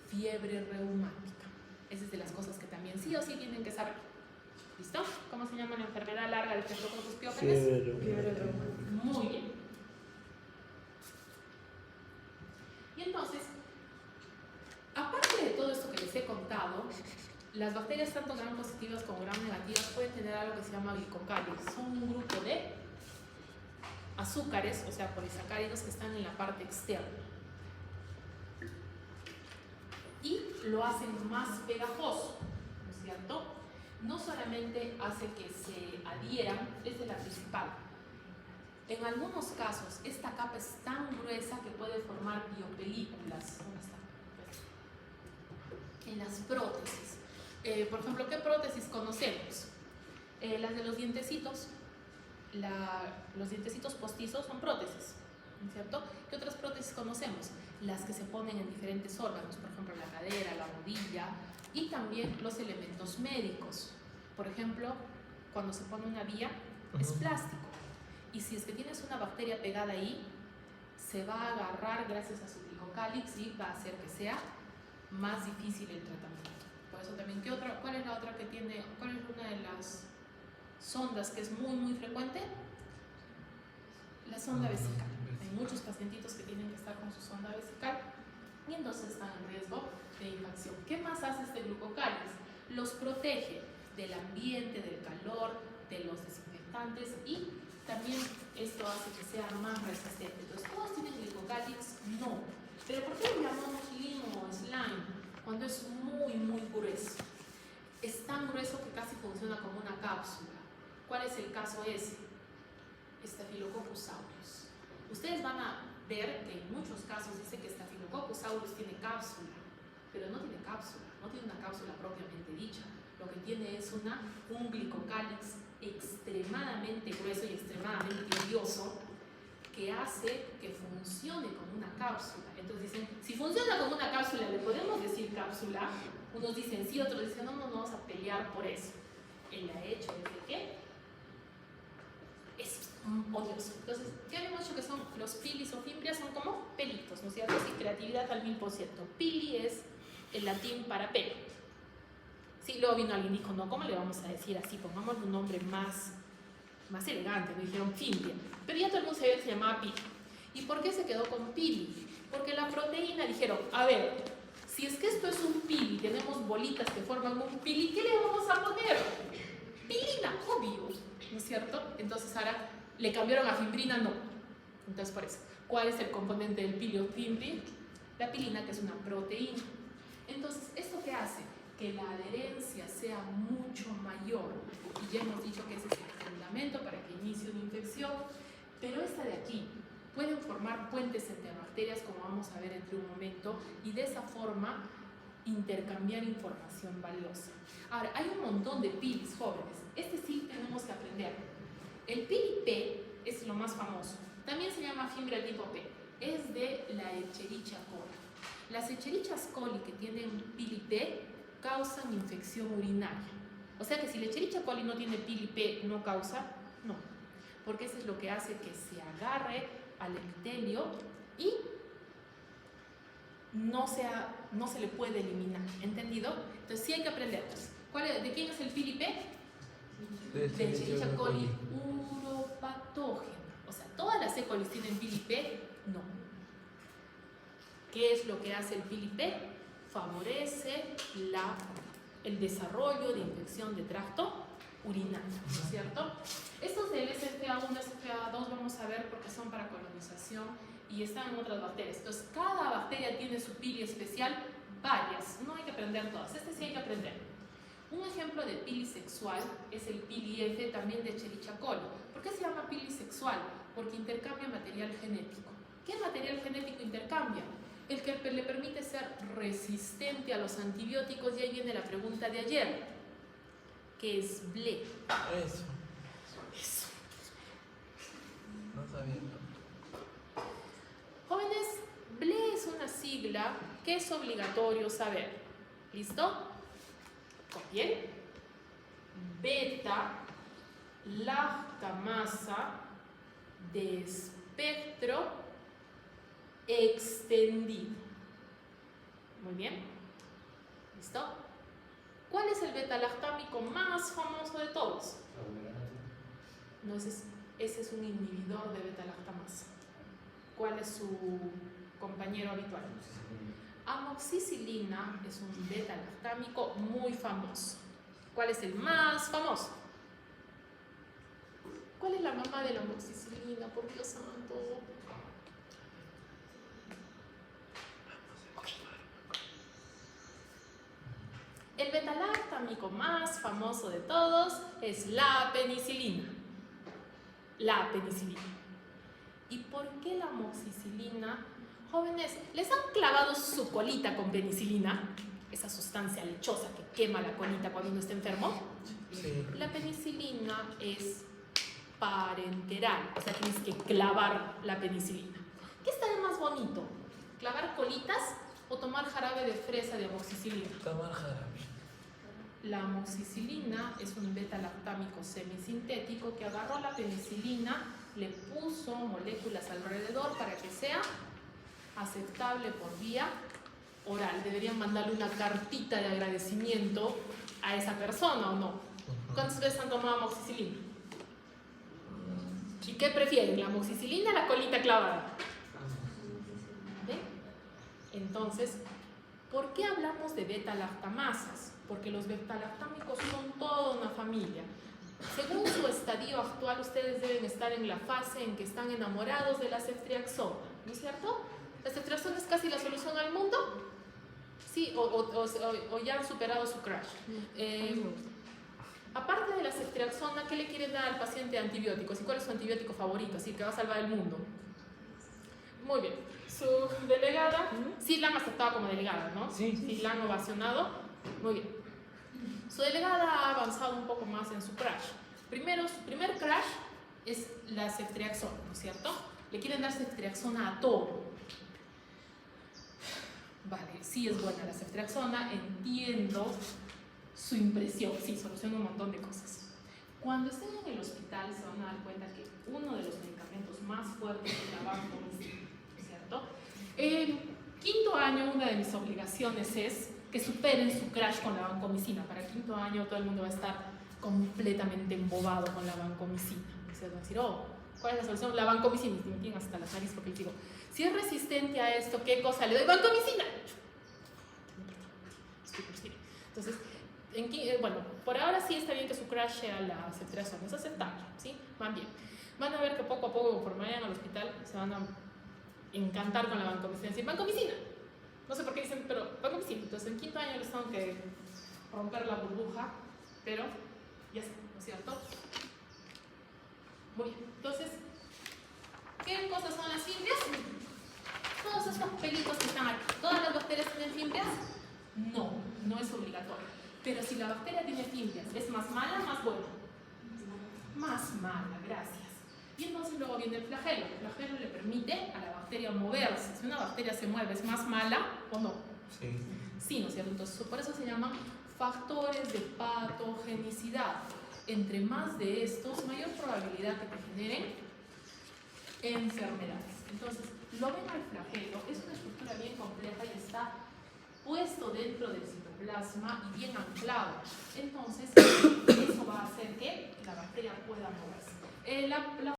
Fiebre reumática. Esa es de las cosas que también sí o sí tienen que saber. ¿Listo? ¿Cómo se llama la enfermedad larga de Streptococcus pyogenes? Fiebre reumática. Muy bien. Y entonces, aparte de todo esto que les he contado, las bacterias tanto gram positivas como gram negativas pueden tener algo que se llama glicocálidos. Son un grupo de azúcares, o sea, polisacáridos que están en la parte externa. Y lo hacen más pegajoso, ¿no es cierto? No solamente hace que se adhieran, es de la principal. En algunos casos, esta capa es tan gruesa que puede formar biopelículas. ¿Dónde está? En las prótesis. Por ejemplo, ¿qué prótesis conocemos? Las de los dientecitos. Los dientecitos postizos son prótesis, ¿no es cierto? ¿Qué otras prótesis conocemos? Las que se ponen en diferentes órganos, por ejemplo, la cadera, la rodilla, y también los elementos médicos. Por ejemplo, cuando se pone una vía, es plástico. Y si es que tienes una bacteria pegada ahí, se va a agarrar gracias a su glicocálix y va a hacer que sea más difícil el tratamiento. Por eso también, ¿cuál es la otra que tiene? ¿Cuál es una de las sondas que es muy frecuente? La sonda vesical. Hay muchos pacientitos que tienen que estar con su sonda vesical y entonces están en riesgo de infección. ¿Qué más hace este glucocálix? Los protege del ambiente, del calor, de los desinfectantes y también esto hace que sea más resistente. Entonces, ¿todos tienen glicocálix? No. ¿Pero por qué lo llamamos limo o slime? Cuando es muy grueso. Es tan grueso que casi funciona como una cápsula. ¿Cuál es el caso ese? Staphylococcus aureus. Ustedes van a ver que en muchos casos dice que Staphylococcus aureus tiene cápsula, pero no tiene cápsula, no tiene una cápsula propiamente dicha. Lo que tiene es un glicocálix extremadamente grueso y extremadamente odioso que hace que funcione como una cápsula. Entonces dicen, si funciona como una cápsula, ¿le podemos decir cápsula? Unos dicen sí, otros dicen no vamos a pelear por eso. El hecho es de que es odioso. Entonces, ya hemos dicho que son los pilis o fimbrias, son como pelitos, ¿no es cierto? Sí, creatividad al 1000%. Pili es el latín para pelo. Sí, luego vino alguien y dijo, no, ¿cómo le vamos a decir así? Pongámosle un nombre más elegante. Me dijeron fimbria. Pero ya todo el mundo sabía que se llamaba pili. ¿Y por qué se quedó con pili? Porque la proteína dijeron, a ver, si es que esto es un pili, tenemos bolitas que forman un pili, ¿qué le vamos a poner? Pilina, obvio, ¿no es cierto? Entonces ahora le cambiaron a fimbrina, no. Entonces por eso, ¿cuál es el componente del pili o fimbri? La pilina, que es una proteína. Entonces, ¿esto qué hace? Que la adherencia sea mucho mayor. Y ya hemos dicho que ese es el fundamento para que inicie una infección. Pero esta de aquí pueden formar puentes entre bacterias, como vamos a ver entre un momento, y de esa forma intercambiar información valiosa. Ahora, hay un montón de pilis jóvenes. Este sí tenemos que aprender. El pili P es lo más famoso. También se llama fimbria tipo P. Es de la Escherichia coli. Las Escherichia coli que tienen pili P causan infección urinaria. O sea que si la Escherichia coli no tiene pili P, ¿no causa? No. Porque eso es lo que hace que se agarre al epitelio y no se le puede eliminar, ¿entendido? Entonces sí hay que aprenderlos. ¿De quién es el Felipe? De Escherichia coli uropatógena. O sea, todas las E. coli tienen Felipe, no. ¿Qué es lo que hace el Felipe? Favorece el desarrollo de infección de tracto urinario, ¿no es cierto? Estos del SFA1, SFA2 vamos a ver porque son para colonización y están en otras bacterias. Entonces, cada bacteria tiene su pili especial, varias, no hay que aprender todas, este sí hay que aprender. Un ejemplo de pili sexual es el pili F, también de Escherichia coli. ¿Por qué se llama pili sexual? Porque intercambia material genético. ¿Qué material genético intercambia? El que le permite ser resistente a los antibióticos, y ahí viene la pregunta de ayer, que es BLE. Eso. No sabía. Jóvenes, BLE es una sigla que es obligatorio saber. ¿Listo? Copien. Beta-lactamasa de espectro extendido. Muy bien. ¿Listo? ¿Cuál es el beta-lactámico más famoso de todos? No, ese es un inhibidor de beta-lactamasa. ¿Cuál es su compañero habitual? Amoxicilina es un beta-lactámico muy famoso. ¿Cuál es el más famoso? ¿Cuál es la mamá de la amoxicilina? Por Dios santo. El beta-lactámico más famoso de todos es la penicilina. La penicilina. ¿Y por qué la amoxicilina? Jóvenes, ¿les han clavado su colita con penicilina? Esa sustancia lechosa que quema la colita cuando uno está enfermo. Sí. La penicilina es parenteral, o sea, tienes que clavar la penicilina. ¿Qué está de más bonito? ¿Clavar colitas o tomar jarabe de fresa de amoxicilina? Tomar jarabe. La amoxicilina es un beta-lactámico semisintético que agarró la penicilina, le puso moléculas alrededor para que sea aceptable por vía oral. Deberían mandarle una cartita de agradecimiento a esa persona, ¿o no? ¿Cuántas veces han tomado amoxicilina? ¿Y qué prefieren? ¿La amoxicilina o la colita clavada? ¿Ven? Entonces, ¿por qué hablamos de beta-lactamasas? Porque los beta-lactámicos son toda una familia. Según su estadio actual, ustedes deben estar en la fase en que están enamorados de la ceftriaxona, ¿no es cierto? ¿La ceftriaxona es casi la solución al mundo? Sí, o ya han superado su crush. Aparte de la ceftriaxona, ¿qué le quieren dar al paciente de antibióticos? ¿Y cuál es su antibiótico favorito? Así que va a salvar el mundo. Muy bien. Su delegada, sí la han aceptado como delegada, ¿no? Sí la han ovacionado. Muy bien. Su delegada ha avanzado un poco más en su crush. Primero, su primer crush es la ceftriaxona, ¿no es cierto? Le quieren dar ceftriaxona a todo. Vale, sí es buena la ceftriaxona, entiendo su impresión, sí, soluciona un montón de cosas. Cuando estén en el hospital se van a dar cuenta que uno de los medicamentos más fuertes es la vancomicina, ¿no es cierto? En quinto año, una de mis obligaciones es que superen su crush con la vancomicina. Para el quinto año todo el mundo va a estar completamente embobado con la vancomicina. Ustedes van a decir, oh, ¿cuál es la solución? La vancomicina. Y me tienen hasta la nariz porque les digo, si es resistente a esto, ¿qué cosa le doy? ¡Vancomicina! Entonces, bueno, por ahora sí está bien que su crush sea la ceftriaxona, es aceptable, ¿sí? Van bien. Van a ver que poco a poco, conforme vayan al hospital, se van a encantar con la vancomicina. Decir, ¡vancomicina! No sé por qué dicen, pero vancomicina. Entonces, en quinto año les tengo que romper la burbuja, pero ya está, ¿no es cierto? Muy bien. Entonces, ¿qué cosas son las fimbrias? Todos estos pelitos que están aquí. ¿Todas las bacterias tienen fimbrias? No, no es obligatorio. Pero si la bacteria tiene fimbrias, ¿es más mala o más buena? Más mala, gracias. Y entonces luego viene el flagelo. El flagelo le permite a la bacteria moverse. Si una bacteria se mueve, ¿es más mala o no? Sí. Sí, ¿no es cierto? Entonces, por eso se llaman factores de patogenicidad. Entre más de estos, mayor probabilidad que te generen enfermedades. Entonces, lo ven al flagelo, es una estructura bien compleja y está puesto dentro del citoplasma y bien anclado. Entonces, eso va a hacer que la bacteria pueda moverse. La